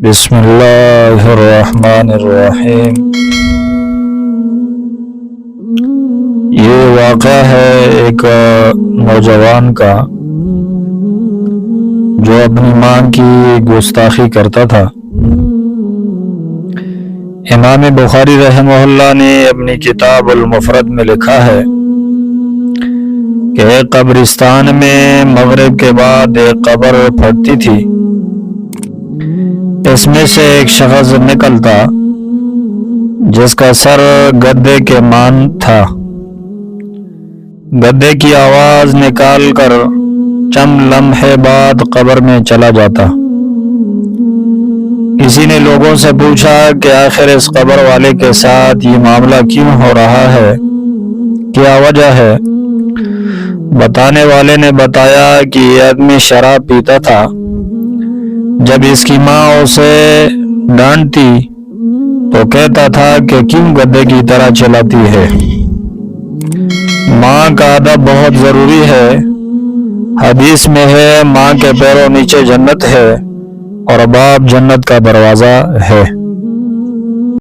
بسم اللہ الرحمن الرحیم۔ یہ واقعہ ہے ایک نوجوان کا جو اپنی ماں کی گستاخی کرتا تھا۔ امام بخاری رحمہ اللہ نے اپنی کتاب المفرد میں لکھا ہے کہ ایک قبرستان میں مغرب کے بعد ایک قبر پھٹتی تھی۔ اس میں سے ایک شخص نکلتا جس کا سر گدے کے مان تھا۔ گدے کی آواز نکال کر چند لمحے بعد قبر میں چلا جاتا۔ کسی نے لوگوں سے پوچھا کہ آخر اس قبر والے کے ساتھ یہ معاملہ کیوں ہو رہا ہے، کیا وجہ ہے؟ بتانے والے نے بتایا کہ یہ آدمی شراب پیتا تھا۔ جب اس کی ماں اسے ڈانٹتی تو کہتا تھا کہ کیوں گدے کی طرح چلاتی ہے۔ ماں کا ادب بہت ضروری ہے۔ حدیث میں ہے، ماں کے پیروں نیچے جنت ہے اور باپ جنت کا دروازہ ہے۔